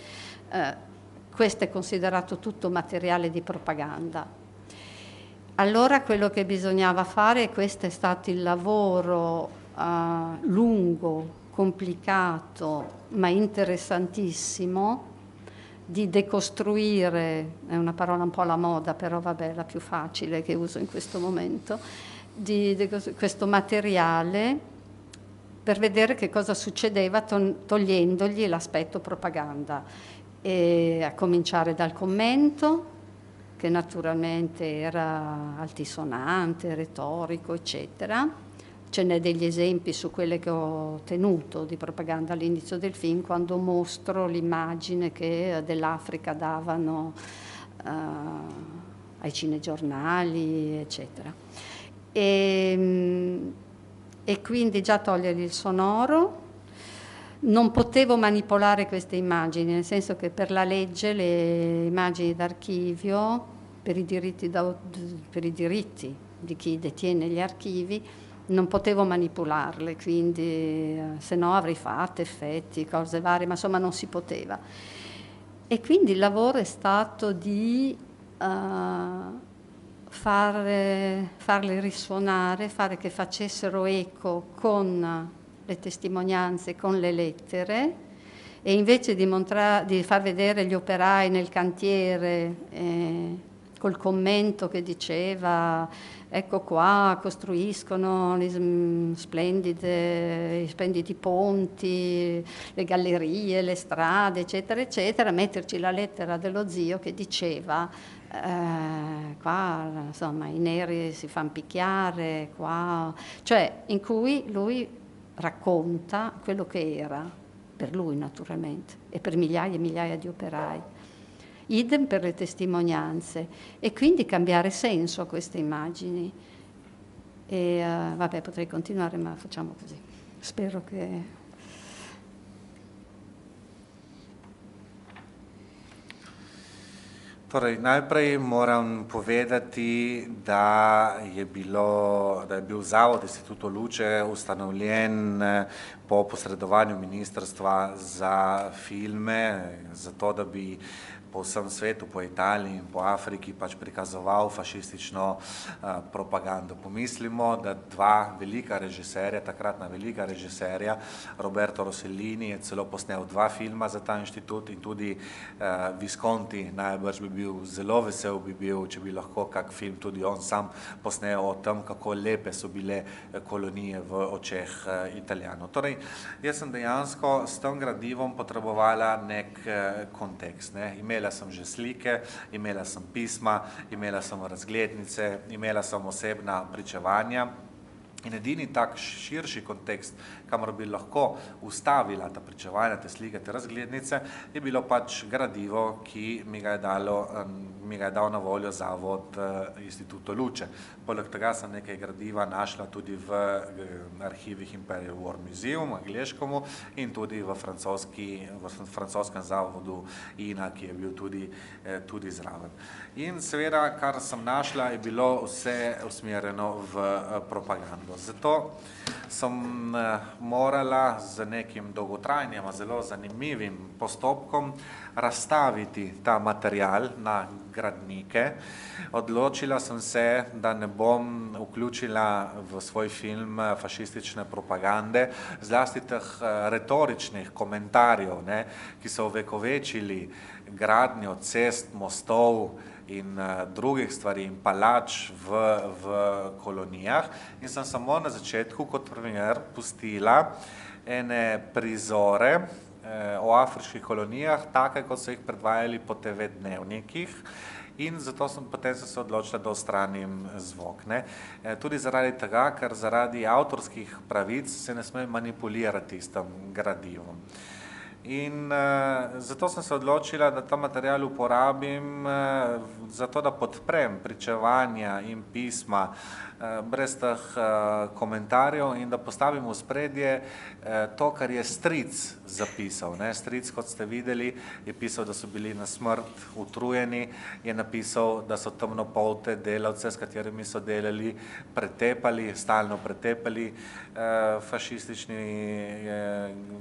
Speaker 3: questo è considerato tutto materiale di propaganda. Allora quello che bisognava fare, e questo è stato il lavoro lungo, complicato, ma interessantissimo, di decostruire, è una parola un po' alla moda, però vabbè, la più facile che uso in questo momento, di questo materiale per vedere che cosa succedeva togliendogli l'aspetto propaganda, e a cominciare dal commento, che naturalmente era altisonante, retorico, eccetera. Ce n'è degli esempi su quelle che ho tenuto di propaganda all'inizio del film, quando mostro l'immagine che dell'Africa davano ai cinegiornali, eccetera. E quindi già togliere il sonoro. Non potevo manipolare queste immagini, nel senso che per la legge le immagini d'archivio, per i diritti di chi detiene gli archivi, non potevo manipolarle, quindi se no avrei fatto effetti, cose varie, ma insomma non si poteva. E quindi il lavoro è stato di farle risuonare, fare che facessero eco con le testimonianze, con le lettere, e invece di far vedere gli operai nel cantiere col commento che diceva ecco qua costruiscono i splendidi ponti, le gallerie, le strade, eccetera, eccetera, metterci la lettera dello zio che diceva qua insomma i neri si fanno picchiare, qua, cioè in cui lui racconta quello che era, per lui naturalmente, e per migliaia e migliaia di operai. Idem per le testimonianze, e quindi cambiare senso a queste immagini. E vabbè, potrei continuare, ma facciamo così. Spero che...
Speaker 7: To Torej, najprej moram povedati, da je bil Zavod Instituto Luče ustanovljen po posredovanju Ministrstva za filme, zato da bi po vsem svetu, po Italiji in po Afriki pač prikazoval fašistično propagando. Pomislimo, da dva velika režiserja, takratna velika režiserja, Roberto Rossellini je celo posnel 2 filma za ta inštitut in tudi Visconti najbrž bi bil zelo vesel, če bi lahko kak film tudi on sam posnel o tem, kako lepe so bile kolonije v očeh Italijanov. Torej, jaz sem dejansko s tem gradivom potrebovala nek kontekst. Imela sem že slike, imela sem pisma, imela sem razglednice, imela sem osebna pričevanja. In edini tak širši kontekst, kamor bi lahko ustavila ta pričevanja, te slike, te razglednice, je bilo pač gradivo, ki mi ga je dal na voljo Zavod Instituto Luče. Poleg tega sem nekaj gradiva našla tudi v arhivih Imperial War Museum, angleškomu, in tudi v francoskem zavodu INA, ki je bil tudi zraven. In seveda, kar sem našla, je bilo vse usmerjeno v propagando. Zato sem morala z nekim dolgotrajnim, zelo zanimivim postopkom razstaviti ta material na gradnike. Odločila sem se, da ne bom vključila v svoj film fašistične propagande, zlasti teh retoričnih komentarjev, ki so ovekovečili gradnjo cest, mostov in drugih stvari in palač v kolonijah, in sem samo na začetku kot primer pustila ene prizore o afriških kolonijah, take, kot so jih predvajali po TV dnevnikih, in zato potem sem se odločila, da odstranim zvok. Tudi zaradi tega, ker zaradi avtorskih pravic se ne sme manipulirati s tem gradivom. In zato sem se odločila, da ta material uporabim zato, da podprem pričevanja in pisma brez teh komentarjev in da postavim v spredje to, kar je stric zapisal. Stric, kot ste videli, je pisal, da so bili na smrt utrujeni, je napisal, da so temnopolte delavce, s katerimi so delali, stalno pretepali fašistični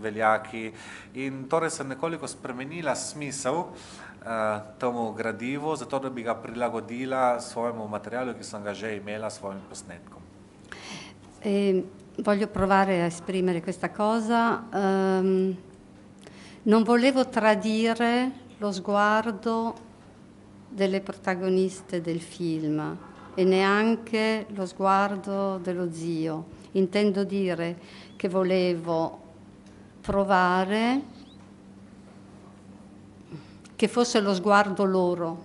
Speaker 7: veljaki. In torej sem nekoliko spremenila smisel temu gradivu, zato da bi ga prilagodila svojemu materialu, ki sem ga že imela s svojim posnetkom.
Speaker 3: Voglio provare a esprimere questa cosa. Non volevo tradire lo sguardo delle protagoniste del film e neanche lo sguardo dello zio. Intendo dire che volevo provare che fosse lo sguardo loro,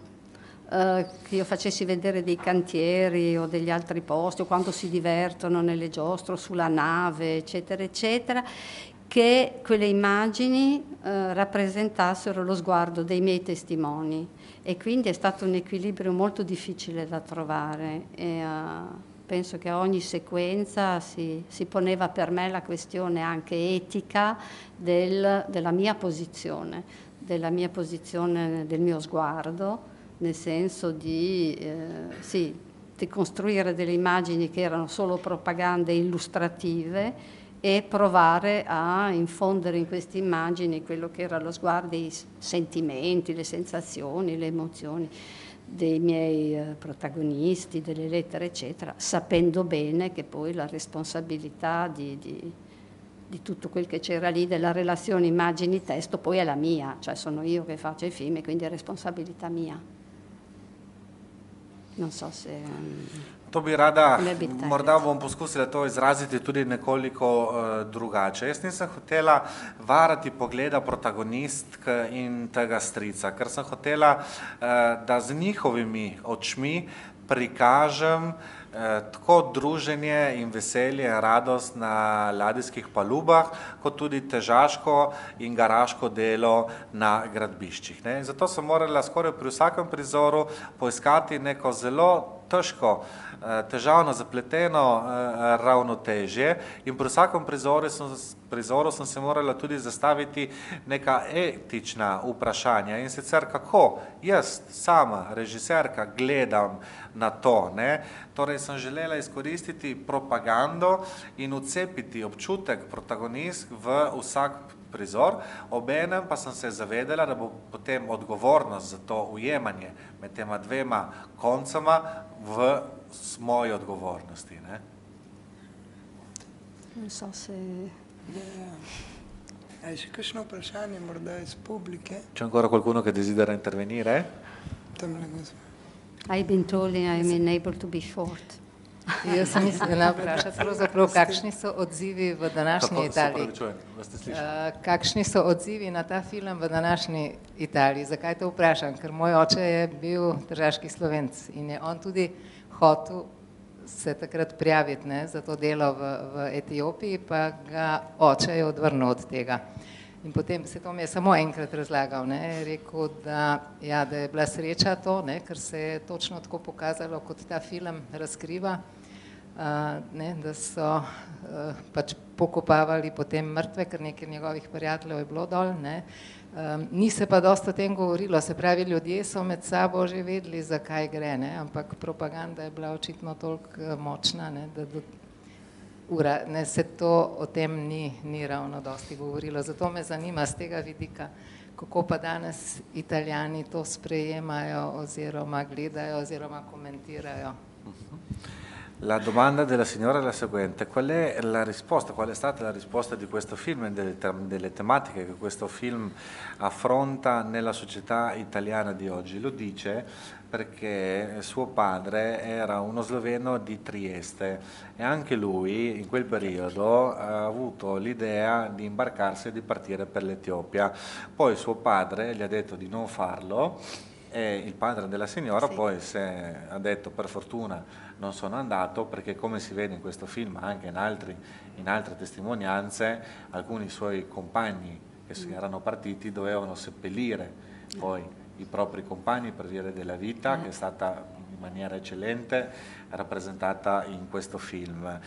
Speaker 3: che io facessi vedere dei cantieri o degli altri posti, o quando si divertono nelle giostre, sulla nave, eccetera, eccetera, che quelle immagini rappresentassero lo sguardo dei miei testimoni. E quindi è stato un equilibrio molto difficile da trovare. E, penso che a ogni sequenza si poneva per me la questione anche etica della mia posizione, del mio sguardo, nel senso di costruire delle immagini che erano solo propagande illustrative e provare a infondere in queste immagini quello che era lo sguardo, i sentimenti, le sensazioni, le emozioni dei miei protagonisti, delle lettere, eccetera, sapendo bene che poi la responsabilità di tutto quel che c'era lì, della relazione immagini-testo, poi è la mia, cioè sono io che faccio i film e quindi è responsabilità mia. Non so se...
Speaker 7: To bi rada, morda bom poskusila to izraziti tudi nekoliko drugače. Jaz nisem hotela varati pogleda protagonistk in tega strica, ker sem hotela, da z njihovimi očmi prikažem tako druženje in veselje, radost na ladijskih palubah, kot tudi težaško in garaško delo na gradbiščih. Zato sem morala skoraj pri vsakem prizoru poiskati neko zelo težko, težavno, zapleteno ravnotežje in pri vsakem prizoru sem se morala tudi zastaviti neka etična vprašanja in sicer kako jaz sama, režiserka, gledam na to, ne? Torej sem želela izkoristiti propagando in vcepiti občutek protagonist v vsak prizor, obenem pa sem se zavedala, da bo potem odgovornost za to ujemanje med tema dvema koncama v moji odgovornosti. Ne?
Speaker 3: Non so se...
Speaker 1: Hai še kakšno vprašanje, morda iz publike?
Speaker 7: C'è ancora qualcuno che desidera intervenire?
Speaker 3: I've been told I'm unable to be short.
Speaker 8: Jaz sem mislila vprašati pravzaprav, kakšni so odzivi v današnji Italiji. Kakšni so odzivi na ta film v današnji Italiji? Zakaj to vprašam? Ker moj oče je bil tržaški Slovenc in je on tudi hotel se takrat prijaviti, ne, za to delo v Etiopiji, pa ga oče je odvrnil od tega. In potem se to mi je samo enkrat razlagal, ne, je rekel, da je bila sreča to, ne, ker se je točno tako pokazalo, kot ta film razkriva, ne, da so pač pokopavali potem mrtve, ker nekaj njegovih prijateljev je bilo dol, ne. Ni se pa dosti o tem govorilo, se pravi, ljudje so med sabo že vedeli, zakaj gre, ne, ampak propaganda je bila očitno toliko močna, ne, da se to o tem ni ravno dosti govorilo. Zato me zanima z tega vidika, kako pa danes Italijani to sprejemajo oziroma gledajo oziroma komentirajo.
Speaker 7: La domanda della signora è la seguente: qual è stata la risposta di questo film e delle tematiche che questo film affronta nella società italiana di oggi? Lo dice perché suo padre era uno sloveno di Trieste e anche lui in quel periodo ha avuto l'idea di imbarcarsi e di partire per l'Etiopia. Poi suo padre gli ha detto di non farlo e il padre della signora poi ha detto: per fortuna non sono andato, perché come si vede in questo film, anche in altre testimonianze, alcuni suoi compagni che erano partiti dovevano seppellire poi i propri compagni per via della vita, che è stata in maniera eccellente rappresentata in questo film.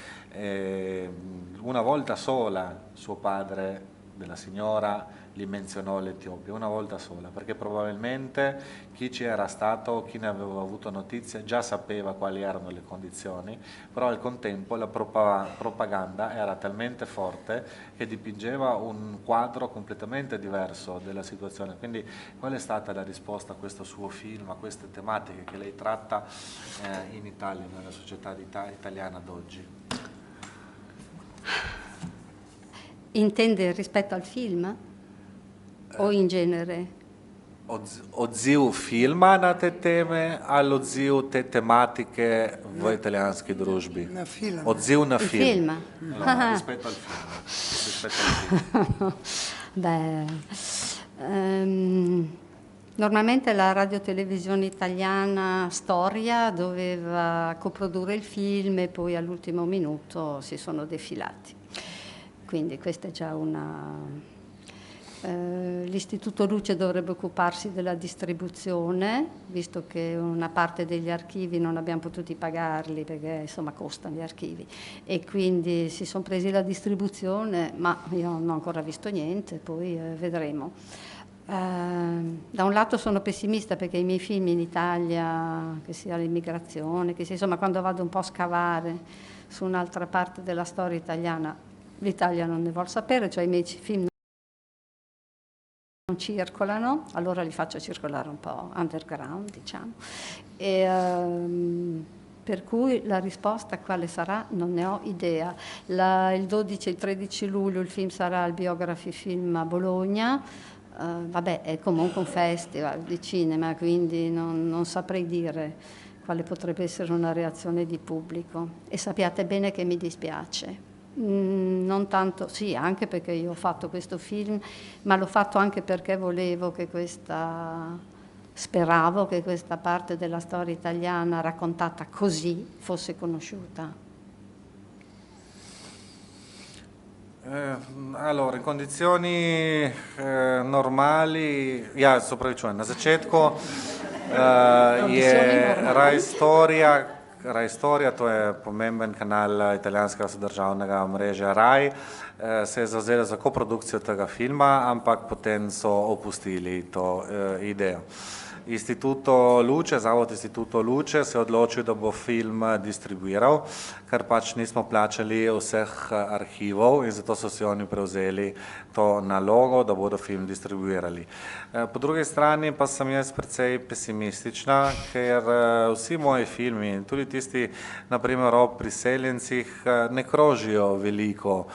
Speaker 7: Una volta sola suo padre della signora gli menzionò l'Etiopia, una volta sola, perché probabilmente chi ci era stato, chi ne aveva avuto notizia già sapeva quali erano le condizioni, però al contempo la propaganda era talmente forte che dipingeva un quadro completamente diverso della situazione. Quindi qual è stata la risposta a questo suo film, a queste tematiche che lei tratta in Italia, nella società italiana d'oggi?
Speaker 3: Intende rispetto al film o in genere?
Speaker 7: Odziv filma na te teme ali odziv te tematike v italijanski družbi?
Speaker 1: Na film.
Speaker 7: Odziv na film.
Speaker 3: Rispetto al film. Beh, normalmente la radiotelevisione italiana Storia doveva coprodurre il film e poi all'ultimo minuto si sono defilati. Quindi questa è già una... L'Istituto Luce dovrebbe occuparsi della distribuzione, visto che una parte degli archivi non abbiamo potuti pagarli perché insomma costano gli archivi, e quindi si sono presi la distribuzione, ma io non ho ancora visto niente, poi vedremo. Da un lato sono pessimista perché i miei film in Italia, che sia l'immigrazione, che sia insomma quando vado un po' a scavare su un'altra parte della storia italiana, l'Italia non ne vuol sapere, cioè i miei film non circolano, allora li faccio circolare un po' underground, diciamo. E, per cui la risposta quale sarà non ne ho idea. Il 12 e il 13 luglio il film sarà al Biography Film a Bologna, vabbè è comunque un festival di cinema, quindi non saprei dire quale potrebbe essere una reazione di pubblico, e sappiate bene che mi dispiace. Non tanto, sì, anche perché io ho fatto questo film, ma l'ho fatto anche perché speravo che questa parte della storia italiana raccontata così fosse conosciuta.
Speaker 7: Allora, in condizioni normali, ja, se pravičujem, na začetku je Raj Storija, to je pomemben kanal italijanskega sodržavnega omrežja Raj, se je zavzela za koprodukcijo tega filma, ampak potem so opustili to idejo. Zavod Instituto Luče se je odločil, da bo film distribuiral, ker pač nismo plačali vseh arhivov in zato so si oni prevzeli to nalogo, da bodo film distribuirali. Po drugi strani pa sem jaz precej pesimistična, ker vsi moji filmi, tudi tisti, naprimer o priseljencih, ne krožijo veliko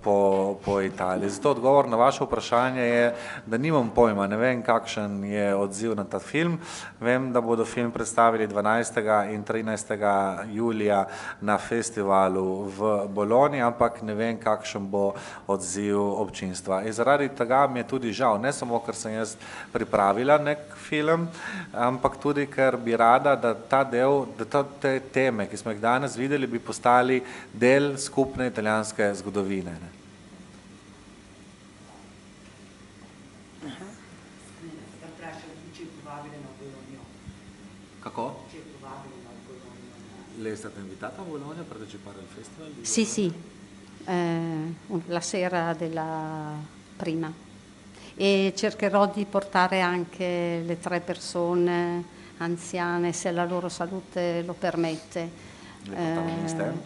Speaker 7: po Italiji. Zato odgovor na vaše vprašanje je, da nimam pojma, ne vem, kakšen je odziv na ta film. Vem, da bodo film predstavili 12. in 13. julija na festivalu v Bologni, ampak ne vem, kakšen bo odziv občinstva. In zaradi tega mi je tudi žal, ne samo, ker sem jaz pripravila nek film, ampak tudi, ker bi rada, da te teme, ki smo jih danes videli, bi postali del skupne italijanske zgodovine. Kako? Lei è stata invitata a Bologna a partecipare al festival?
Speaker 3: Sì, la sera della prima. E cercherò di portare anche le 3 persone anziane, se la loro salute lo permette,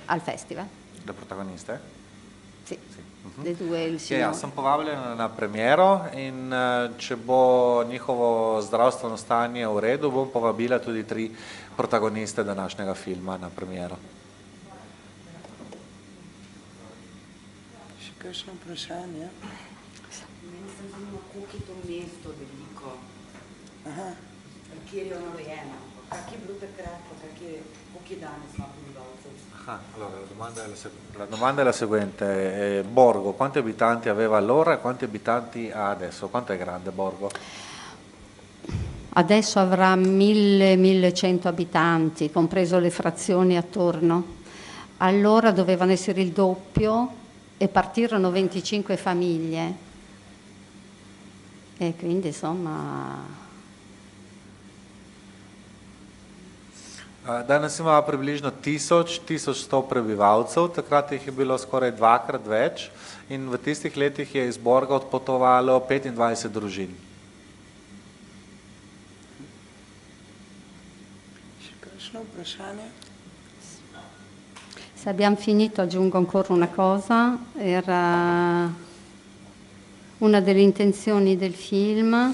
Speaker 3: al festival.
Speaker 7: Le protagoniste?
Speaker 3: Sì. Le due il signore.
Speaker 7: Ja, sem povabljena na premiero in če bo njihovo zdravstveno stanje v redu, bom povabila tudi 3 protagoniste današnjega filma na premiero.
Speaker 1: Še kakšno vprašanje?
Speaker 9: Meni se zanima, koliko je to mesto veliko, kjer je ono rojeno, kak je bilo takrat, koliko je danes na prebivalcev?
Speaker 7: Allora, la domanda è la seguente, Borgo, quanti abitanti aveva allora e quanti abitanti ha adesso? Quanto è grande Borgo?
Speaker 3: Adesso avrà 1000-1100 abitanti, compreso le frazioni attorno. Allora dovevano essere il doppio e partirono 25 famiglie. E quindi insomma...
Speaker 7: Danes ima približno 1100 prebivalcev, takrat jih je bilo skoraj 2-krat več in v tistih letih je iz Borga odpotovalo 25 družin.
Speaker 1: Še kakšno vprašanje?
Speaker 3: Se abbiamo finito, aggiungo ancora una cosa, era una delle intenzioni del film,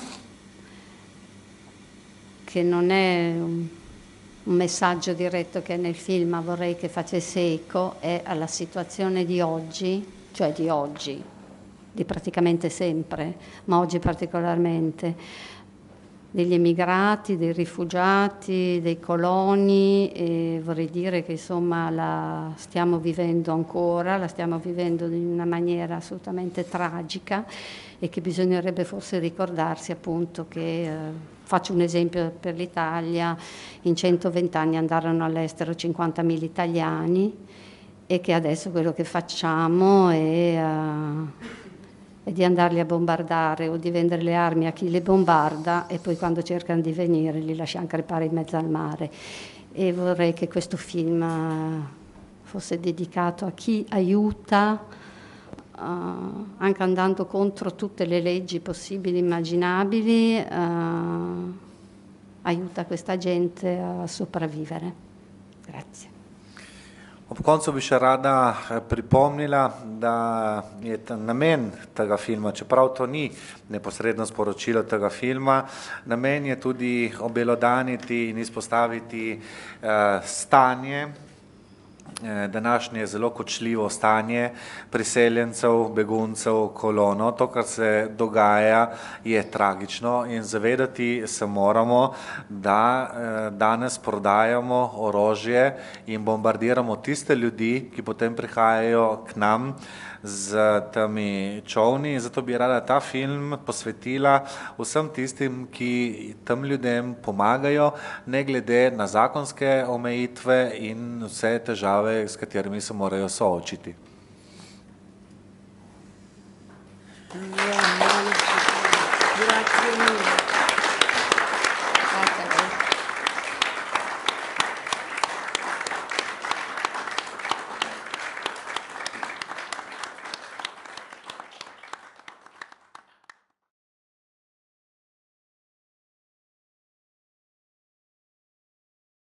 Speaker 3: che non è un messaggio diretto che è nel film, ma vorrei che facesse eco, è alla situazione di oggi, cioè di praticamente sempre, ma oggi particolarmente, degli emigrati, dei rifugiati, dei coloni, e vorrei dire che insomma la stiamo vivendo ancora, la stiamo vivendo in una maniera assolutamente tragica e che bisognerebbe forse ricordarsi appunto che, faccio un esempio per l'Italia, in 120 anni andarono all'estero 50.000 italiani e che adesso quello che facciamo è di andarli a bombardare o di vendere le armi a chi le bombarda e poi quando cercano di venire li lasciamo crepare in mezzo al mare. E vorrei che questo film fosse dedicato a chi aiuta, anche andando contro tutte le leggi possibili e immaginabili, aiuta questa gente a sopravvivere. Grazie.
Speaker 7: Ob koncu bi še rada pripomnila, da je namen tega filma, čeprav to ni neposredno sporočilo tega filma, namen je tudi obelodaniti in izpostaviti stanje, današnje zelo kočljivo stanje priseljencev, beguncev, kolono. To, kar se dogaja, je tragično in zavedati se moramo, da danes prodajamo orožje in bombardiramo tiste ljudi, ki potem prihajajo k nam z temi čovni in zato bi rada ta film posvetila vsem tistim, ki tem ljudem pomagajo, ne glede na zakonske omejitve in vse težave, s katerimi se morajo soočiti.
Speaker 1: Grazie mille.